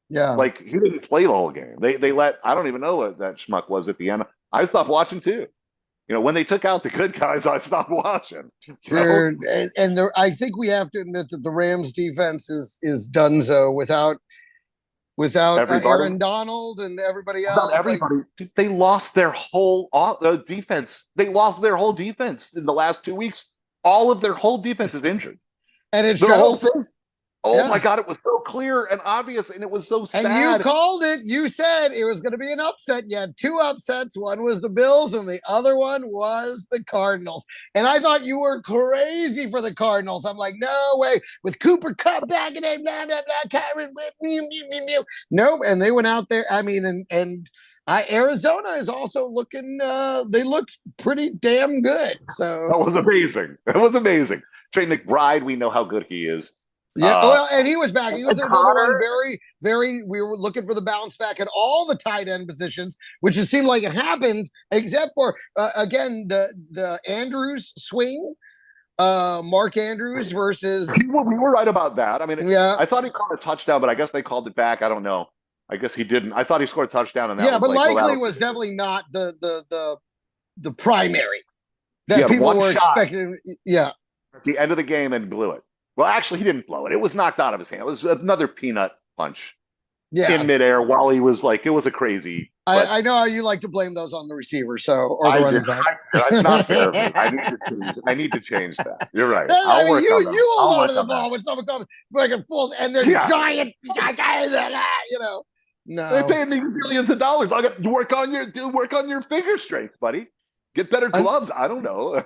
Yeah. He didn't play the whole game. They let, I don't even know what that schmuck was at the end. I stopped watching too. When they took out the good guys, I stopped watching. Dude, and I think we have to admit that the Rams defense is donezo without Aaron Donald and everybody else. Without everybody. They lost their whole defense. They lost their whole defense in the last 2 weeks. All of their whole defense is injured. And it's the whole thing. Oh my Yeah. God, it was so clear and obvious, and it was so And you sad. called it. You said it was going to be an upset. You had two upsets. One was the Bills, and the other one was the Cardinals. And I thought you were crazy for the Cardinals. I'm like, no way. With Cooper Cup back in it, blah, blah, blah, nope. And they went out there. I mean, Arizona is also looking. They look pretty damn good. So That was amazing. That was amazing. Trey McBride, we know how good he is. yeah, Uh, well, and he was back. He was and another one, Connor, very, very. We were looking for the bounce back at all the tight end positions, which it seemed like it happened, except for again the Andrews swing, Mark Andrews versus we were right about that. I mean, yeah, I thought he caught a touchdown, but I guess they called it back. I don't know. I guess he didn't. I thought he scored a touchdown, and that yeah, was but like, well, likely that'll was definitely not the primary he that had people one were shot expecting. Yeah, at the end of the game and blew it. Well, actually, he didn't blow it. It was knocked out of his hand. It was another peanut punch in yeah. midair while he was like, it was a crazy, but I know how you like to blame those on the receiver, so or the I did. running back. That's not fair of me. I need to change. I need to change that. You're right. I I'll mean, work on them. you hold I'll on to work the on that. ball when someone comes like a full and they're Yeah, giant, you know. they No. pay me millions of dollars. I got to work on your finger strength, buddy. Get better An- gloves. I don't know.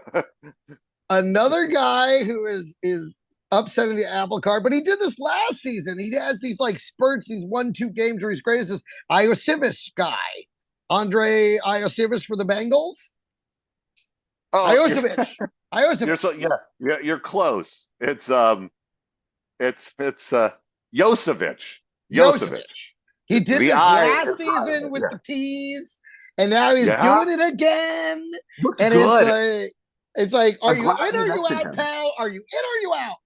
Another guy who is upsetting the apple cart, but he did this last season. He has these like spurts, these 1-2 games where he's great as this Iosivas guy, Andre Iosivas for the Bengals. Oh, Iosivich, you're so Iosivich, yeah. You're close. It's Josevic. Josevic. Yosevich. He did The this I last is right. season with the T's, and now he's Yeah, doing it again. looks And good. it's like, are I'm you glad in? you Are you mentioned out, him. pal? Are you in? Are you out?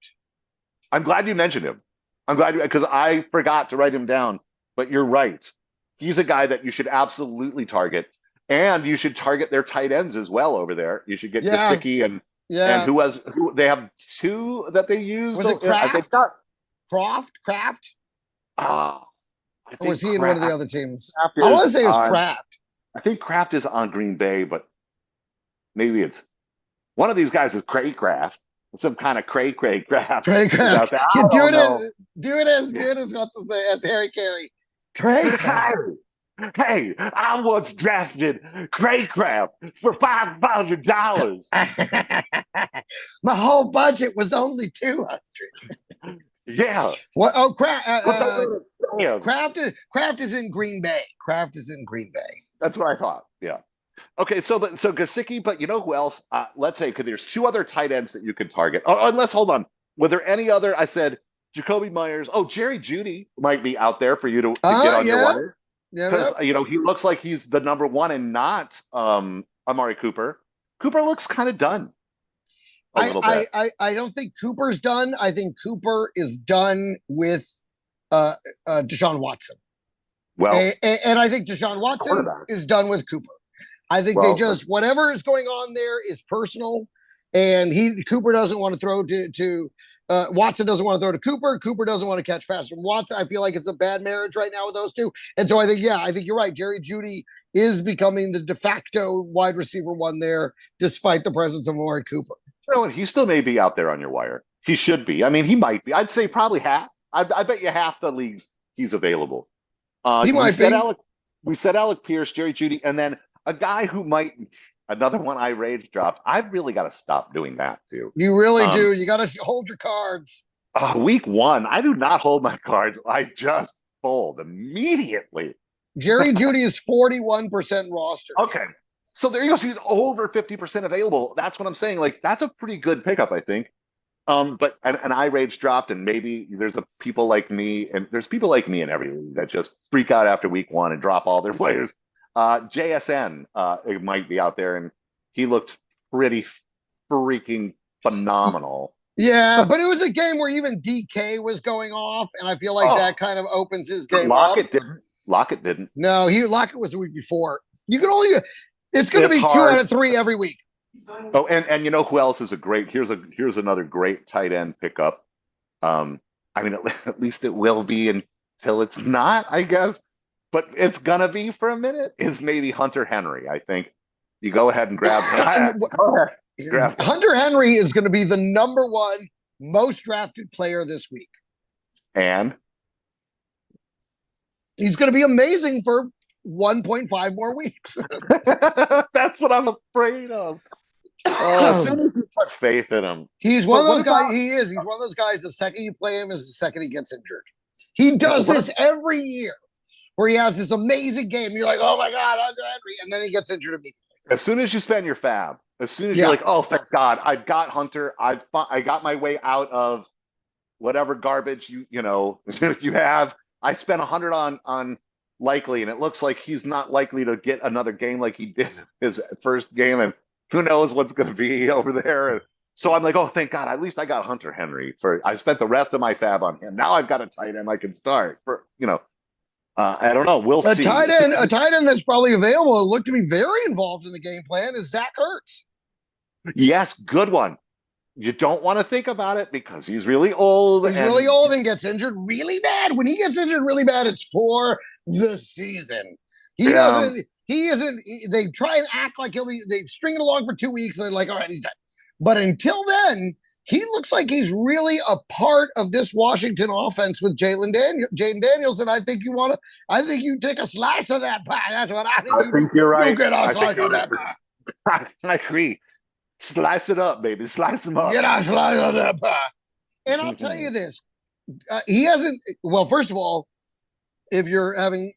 I'm glad you mentioned him. I'm glad because I forgot to write him down. But you're right. He's a guy that you should absolutely target, and you should target their tight ends as well over there. You should get Yeah, Gasicki and yeah. who they have two that they use. Was it They've Kraft? got Kraft? ah, I Or was think he in one of the Kraft, other teams? Kraft I want to is say it was on. Kraft. I think Kraft is on Green Bay, but maybe it's one of these guys is Cray Kraft. Some kind of Cray Kraft Trey is out Kraft. there. I You don't know. do it as what's his name? As Harry Carey. Trey Kraft. Hey, I once drafted Craycraft for $500. My whole budget was only 200. Yeah, What? Oh, what that little Sam. Kraft is in Green Bay. Kraft is in Green Bay. That's what I thought. Yeah. Okay, so Gasicki, but you know who else? Let's say because there's two other tight ends that you could target. Oh, unless hold on, were there any other? I said Jacoby Myers. Oh, Jerry Judy might be out there for you to get on your Yeah, wire yeah, because yeah. he looks like he's the number one and not Amari Cooper. Cooper looks kind of done a little bit. I don't think Cooper's done. I think Cooper is done with Deshaun Watson, Well, and I think Deshaun Watson quarterback. is done with Cooper. I think they Well, just whatever is going on there is personal, and Cooper doesn't want to throw to Watson doesn't want to throw to Cooper. Cooper doesn't want to catch pass from Watson. I feel like it's a bad marriage right now with those two, and so I think you're right. Jerry Judy is becoming the de facto wide receiver one there, despite the presence of Amari Cooper. you know what? He still may be out there on your wire. He should be. I mean, he might be. I'd say probably half. I bet you half the leagues he's available. He We might said be. Alec. We said Alec Pierce, Jerry Judy, and then a guy who might another one I rage dropped. I've really got to stop doing that too. You really Um, do. You got to hold your cards. week one, I do not hold my cards. I just fold immediately. Jerry Judy is 41% roster. Okay. So there you go. So he's over 50% available. That's what I'm saying. Like, that's a pretty good pickup, I think. But an I rage dropped, and maybe there's people like me, and there's people like me in every league that just freak out after week one and drop all their players. JSN it might be out there, and he looked pretty freaking phenomenal. Yeah, but it was a game where even DK was going off, and I feel like Oh, that kind of opens his game up. Lockett didn't. Lockett didn't. No, Lockett was the week before. You can only it's going to It's be 2 out hard. of 3 every week. Oh, and you know who else is a great? Here's another great tight end pickup. I mean, at least it will be until it's not, I guess. But it's gonna be for a minute. Is maybe Hunter Henry? I think you go ahead and grab him. Go ahead, grab him. Hunter Henry is going to be the number 1 most drafted player this week. And he's going to be amazing for 1.5 more weeks. that's what I'm afraid of. As soon as you put faith in him. He's one But of what those guys. about He is. He's one of those guys. The second you play him is the second he gets injured. He does this every year, where he has this amazing game. You're like, oh my god, Hunter Henry, and then he gets injured immediately. as soon as you spend your fab, as soon as you're like, oh, thank God, I've got Hunter. I got my way out of whatever garbage you know you have. I spent 100 on Likely, and it looks like he's not likely to get another game like he did his first game, and who knows what's going to be over there. And so I'm like, oh, thank God, at least I got Hunter Henry. I spent the rest of my fab on him. Now I've got a tight end I can start for. I don't know. We'll see. A tight end that's probably available and looked to be very involved in the game plan is Zach Ertz. Yes, good one. You don't want to think about it because he's really old. He's really old and gets injured really bad. When he gets injured really bad, it's for the season. He doesn't. He isn't. They try and act like he'll be. They string it along for 2 weeks. And they're like, all right, he's done. But until then, he looks like he's really a part of this Washington offense with Jaden Daniels. And I think you want to. I think you take a slice of that pie. That's what I think. I think you're right. You get a slice of that pie. I agree. Slice it up, baby. Slice them up. Get a slice of that pie. And I'll tell you this: he hasn't. Well, first of all, if you're having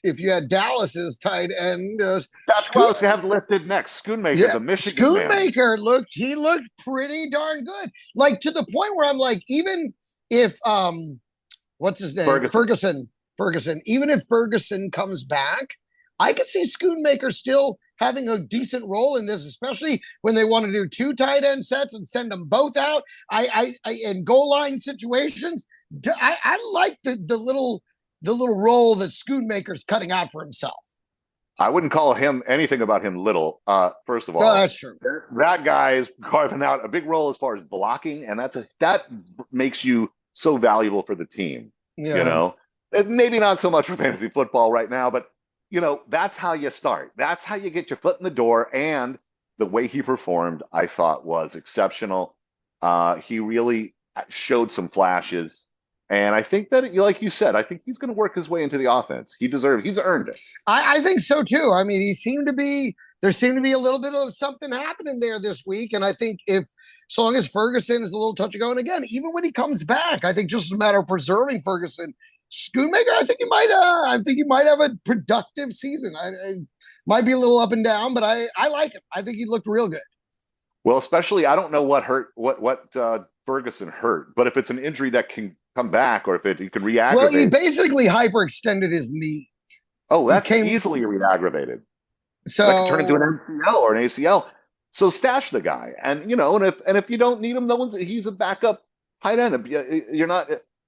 if you had Dallas's tight end, that's what I was going to have listed next. Schoonmaker, the Michigan Schoonmaker looked pretty darn good. Like to the point where I'm like, even if what's his name, Ferguson, even if Ferguson comes back, I could see Schoonmaker still having a decent role in this, especially when they want to do 2 tight end sets and send them both out. I in goal line situations, I like the little role that Schoonmaker's cutting out for himself. I wouldn't call him anything about him little. First of all, no, that's true. That guy is carving out a big role as far as blocking, and that makes you so valuable for the team. Yeah. Maybe not so much for fantasy football right now, but that's how you start. That's how you get your foot in the door. And the way he performed, I thought, was exceptional. He really showed some flashes. And I think that, like you said, I think he's going to work his way into the offense. He's earned it. I think so, too. I mean, there seemed to be a little bit of something happening there this week. And I think so long as Ferguson is a little touch of going again, even when he comes back, I think just a matter of preserving Ferguson. Schoonmaker, I think he might have a productive season. I might be a little up and down, but I like him. I think he looked real good. Well, especially, I don't know what Ferguson hurt, but if it's an injury that can come back, or if he can re-aggravate. Well, he basically hyperextended his knee. Oh, that's easily re-aggravated. So that could turn into an MCL or an ACL. So stash the guy, and if you don't need him, he's a backup tight end.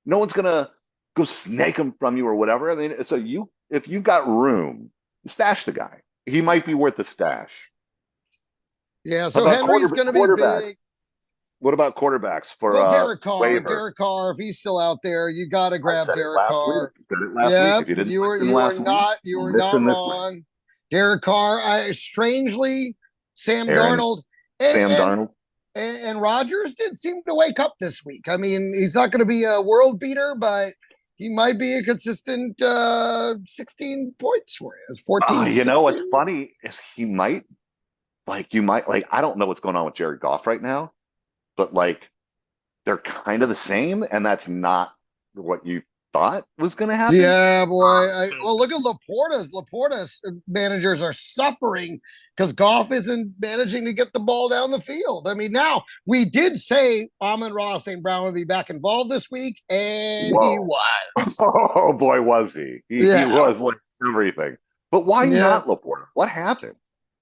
No one's gonna go snake him from you or whatever. I mean, so if you've got room, stash the guy. He might be worth the stash. Yeah. So Henry's going to be big. What about quarterbacks for Derek Carr? waiver? Derek Carr, if he's still out there, you got to grab Derek Carr. Yeah, you were not wrong. Derek Carr. Strangely, Sam Darnold. And Rodgers did seem to wake up this week. I mean, he's not going to be a world beater, but he might be a consistent 16 points for you. 14. You know what's funny is you might I don't know what's going on with Jared Goff right now, but they're kind of the same, and that's not what you thought was going to happen. Yeah, boy. Well, look at Laporta's. Laporta's managers are suffering because Goff isn't managing to get the ball down the field. I mean, now we did say Amon-Ra St. Brown would be back involved this week, and he was. Oh boy, was he? He was like everything. But why not Laporta? What happened?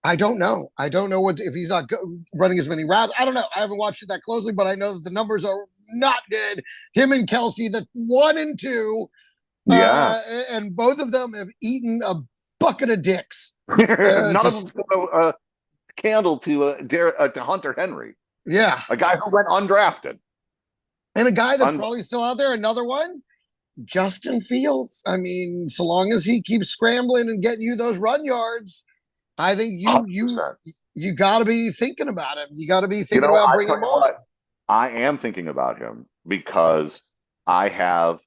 I don't know. I don't know if he's not running as many routes. I don't know. I haven't watched it that closely, but I know that the numbers are not good. Him and Kelsey, the 1 and 2. Yeah. And both of them have eaten a bucket of dicks. None of them a candle to Hunter Henry. Yeah. A guy who went undrafted. And a guy that's probably still out there. Another one, Justin Fields. I mean, so long as he keeps scrambling and getting you those run yards, I think you got to be thinking about him. You got to be thinking about bringing him on. I am thinking about him because I have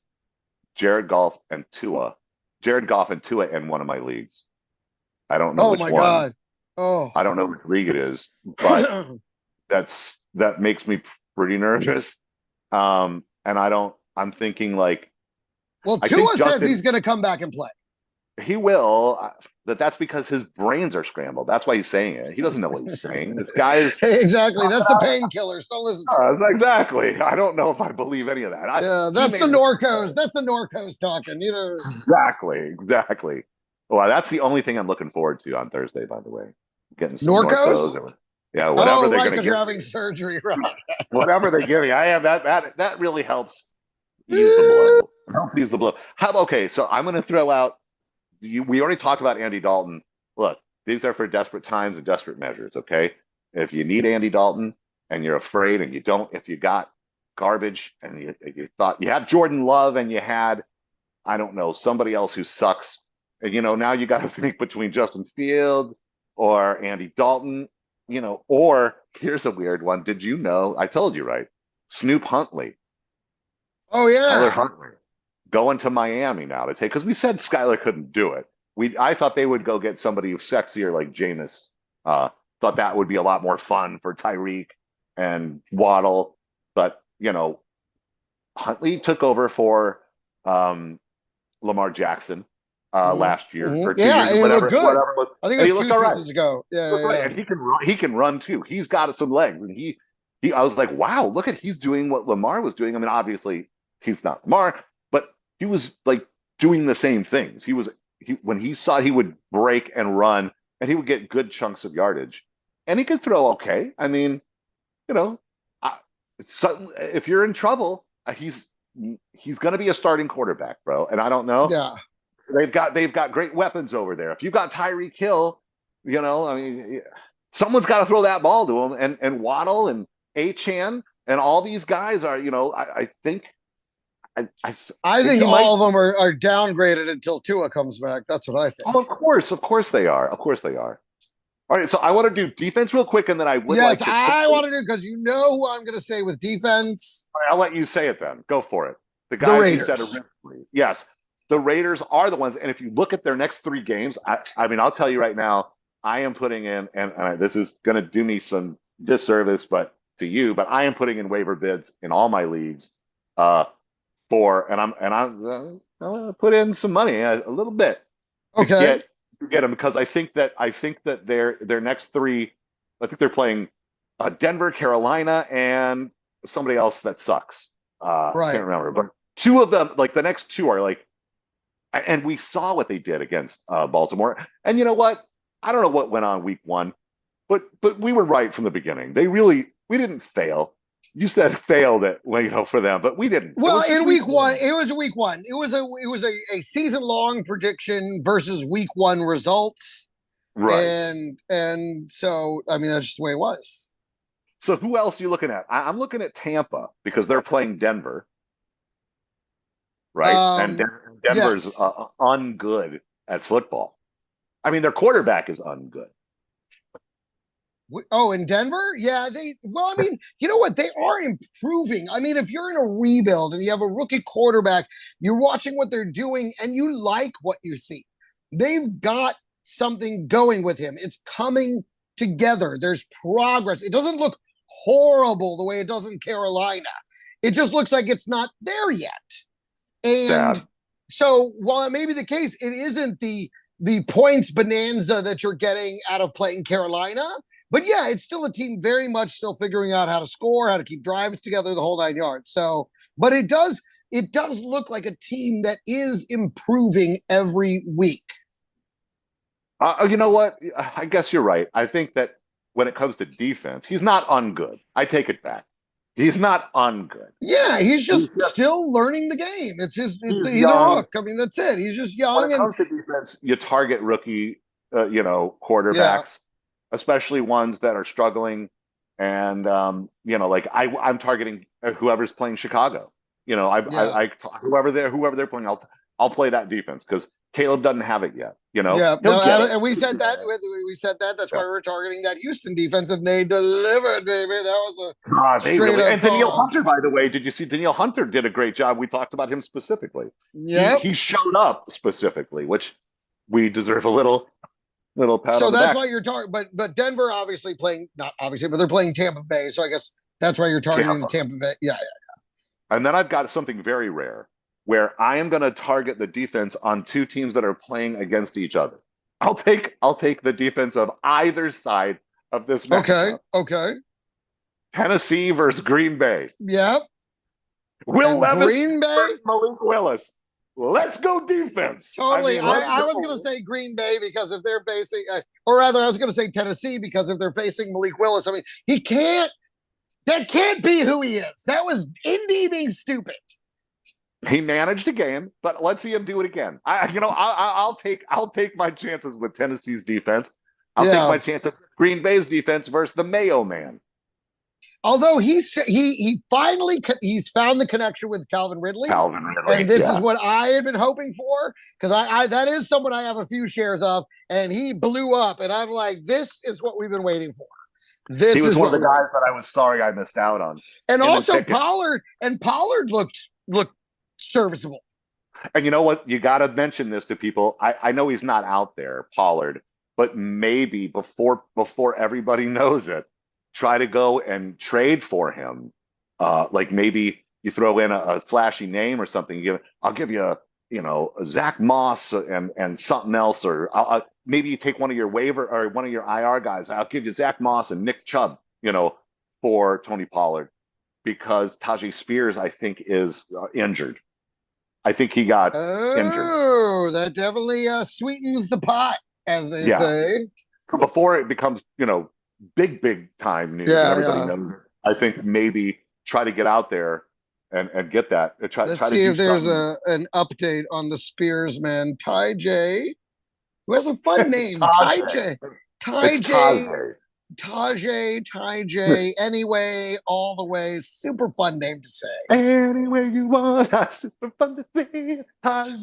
Jared Goff and Tua. Jared Goff and Tua in one of my leagues. I don't know Oh which my one. God. Oh. I don't know which league it is, but that makes me pretty nervous. And I'm thinking like Well, I think Tua says Justin he's going to come back and play. he will. That's because his brains are scrambled. That's why he's saying it. He doesn't know what he's saying. This guy is Exactly. That's the painkillers. Don't listen to him. exactly. I don't know if I believe any of that. Yeah, He that's the made this Norcos. That's the Norcos talking. You know. exactly. Well, that's the only thing I'm looking forward to on Thursday. By the way, getting some Norcos Norcos? or yeah, whatever Oh, they're right, going to because you're give having me. surgery, right? Whatever they give me, I have that really helps ease the blow. Helps ease the blow. Okay, so I'm going to throw out. We already talked about Andy Dalton. Look, these are for desperate times and desperate measures. Okay, if you need Andy Dalton and you're afraid and you don't, if you got garbage and you thought you had Jordan Love and you had I don't know somebody else who sucks, and now you got to think between Justin Field or Andy Dalton, or here's a weird one. Did you know? I told you right. Snoop Huntley, Oh Tyler yeah. Huntley going to Miami now to take because we said Skyler couldn't do it. I thought they would go get somebody sexier like Jameis. Thought that would be a lot more fun for Tyreek and Waddle, but Huntley took over for Lamar Jackson Hmm. last year Hmm. or 2 years, Yeah, and it looked good. whatever it was, I think it and he was looked two all right. seasons ago. He Yeah, looked yeah, right, yeah. and he can run. He can run too. He's got some legs, and he. I was like, wow, look at he's doing what Lamar was doing. I mean, obviously he's not Lamar, but he was like doing the same things. When he saw he would break and run, and he would get good chunks of yardage, and he could throw okay. I mean, you know, I, if you're in trouble, he's going to be a starting quarterback, bro. And I don't know. Yeah. They've got great weapons over there. If you got Tyreek Hill, I mean, someone's got to throw that ball to him. And Waddle and Achan and all these guys are, I think I I think think he might. all of them are downgraded until Tua comes back. That's what I think. Oh, of course they are. Of course they are. All right, so I want to do defense real quick, and then I would Yes, like to I quickly. want to do because you know who I'm going to say with defense. All right, I'll let you say it then. Go for it. The The guys you said Raiders. originally. Yes, the Raiders are the ones. And if you look at their next three games, I mean, I'll tell you right now, I am putting in, and this is going to do me some disservice, but to you, but I am putting in waiver bids in all my leagues uh, I'm gonna put in some money, a little bit, to Okay. get them because I think that their next three, I think they're playing Denver, Carolina, and somebody else that sucks. Can't Right. remember, but two of them, like the next two, are like, and we saw what they did against Baltimore. And you know what? I don't know what went on week one, but we were right from the beginning. We didn't fail. You said failed it, well, for them, but we didn't. It Well, was just in week week one, one. it was week one. It was a season long prediction versus week one results. Right. And so I mean that's just the way it was. So who else are you looking at? I'm looking at Tampa because they're playing Denver, right? And Denver's Yes. ungood at football. I mean, their quarterback is ungood. Oh, in Denver? Yeah, I mean, you know what? They are improving. I mean, if you're in a rebuild and you have a rookie quarterback, you're watching what they're doing and you like what you see. They've got something going with him. It's coming together. There's progress. It doesn't look horrible the way it does in Carolina. It just looks like it's not there yet. And Sad. so while it may be the case, it isn't the points bonanza that you're getting out of playing Carolina. But yeah, it's still a team very much still figuring out how to score, how to keep drives together, the whole 9 yards. So, but it does look like a team that is improving every week. You know what? I guess you're right. I think that when it comes to defense, he's not ungood. I take it back. He's not ungood. Yeah, he's He's just just still learning the game. he's He's a young. rook. I mean, that's it. He's just When young it and comes to defense, you target rookie, yeah, quarterbacks, especially ones that are struggling. And like I'm targeting whoever's playing Chicago. yeah, Whoever they're playing, I'll play that defense because Caleb doesn't have it yet. You know, Yeah, he'll no, get it. and we said that. We said that. That's why Yeah. we're targeting that Houston defense, and they delivered, baby. That was a They straight really up and Danielle call. Hunter, by the way, did you see Danielle Hunter did a great job? We talked about him specifically. Yep. He showed up specifically, which we deserve a little pat So on the that's back. why you're targeting. But Denver obviously playing, not obviously, but they're playing Tampa Bay. So I guess that's why you're targeting the Tampa. Tampa Bay. Yeah, And then I've got something very rare where I am going to target the defense on two teams that are playing against each other. I'll take the defense of either side of this yeah. Okay. matchup. Okay. Tennessee versus Green Bay. Yep. Will And Levis Green Bay. versus Malik Willis. Let's go defense. Totally. I mean, I was going to say Green Bay because if they're facing, or rather, I was going to say Tennessee because if they're facing Malik Willis, I mean, he can't. That can't be who he is. That was Indy being stupid. he managed a game, but let's see him do it again. I'll take my chances with Tennessee's defense. I'll take my chances with Green Bay's defense versus the Mayo Man. Although he's found the connection with Calvin Ridley, and this is what I had been hoping for because I that is someone I have a few shares of, and he blew up, and I'm like, this is what we've been waiting for. He was one of the guys that I was sorry I missed out on. And also Pollard looked serviceable. And you know what? You got to mention this to people. I know he's not out there, Pollard, but maybe before everybody knows it, try to go and trade for him. Like maybe you throw in a flashy name or something. I'll give you a Zach Moss and something else, or maybe you take one of your waiver or one of your IR guys. I'll give you Zach Moss and Nick Chubb, for Tony Pollard, because Tajay Spears, I think, is injured. I think he got injured. Oh, that definitely sweetens the pot, as they say. So before it becomes, big time news and everybody knows it, I think maybe try to get out there and get that. Let's see if there's an update on the Spears man, Ty J, who has a fun name, Ty J. Anyway, all the way, super fun name to say. Anyway you want, super fun to say.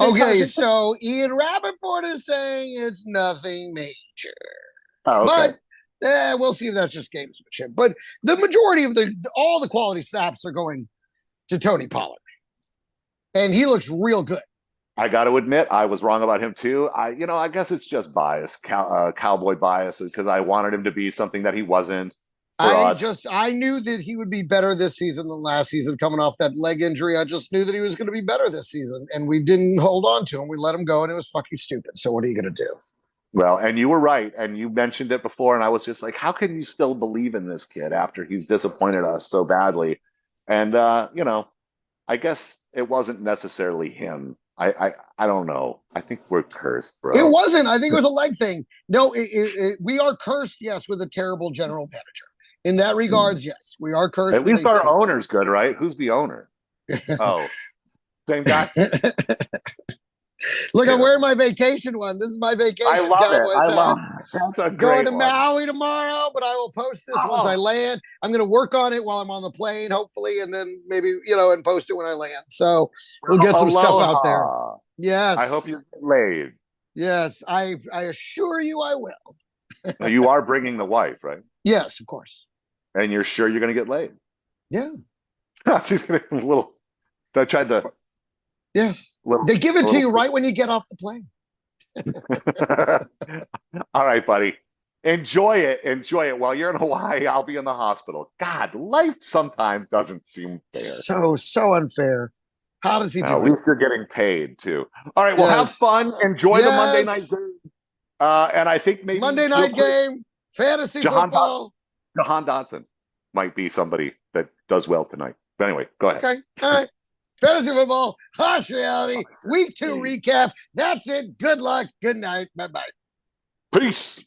Okay, so Ian Rappaport is saying it's nothing major. Oh, okay. But we'll see if that's just gamesmanship. But the majority of all the quality snaps are going to Tony Pollard. And he looks real good. I got to admit, I was wrong about him too. I guess it's just bias, cowboy bias, because I wanted him to be something that he wasn't. I knew that he would be better this season than last season coming off that leg injury. I just knew that he was going to be better this season, and we didn't hold on to him. We let him go, and it was fucking stupid. So what are you going to do? Well, and you were right, and you mentioned it before, and I was just like, how can you still believe in this kid after he's disappointed us so badly? And, I guess it wasn't necessarily him. I don't know. I think we're cursed, bro. It wasn't. I think it was a leg thing. No, we are cursed, yes, with a terrible general manager. In that regards, yes, we are cursed. At least our owner's good, right? Who's the owner? Oh, same guy. Look, I'm wearing my vacation one. This is my vacation. I love it. I love it. That's a great going to one. Maui tomorrow, but I will post this once I land. I'm going to work on it while I'm on the plane, hopefully, and then maybe, and post it when I land. So we'll get some stuff out there. Yes. I hope you get laid. Yes, I assure you I will. You are bringing the wife, right? Yes, of course. And you're sure you're going to get laid? Yeah. She's going to a little. I tried to. Yes. They give it to you right when you get off the plane. All right, buddy. Enjoy it. Enjoy it. While you're in Hawaii, I'll be in the hospital. God, life sometimes doesn't seem fair. So unfair. How does he do it? At least you're getting paid, too. All right, well, have fun. Enjoy the Monday night game. And I think maybe Monday night game, fantasy football. Jahan Dotson might be somebody that does well tonight. But anyway, go ahead. Okay. All right. Fantasy football, harsh reality, week 2 recap. That's it. Good luck. Good night. Bye-bye. Peace.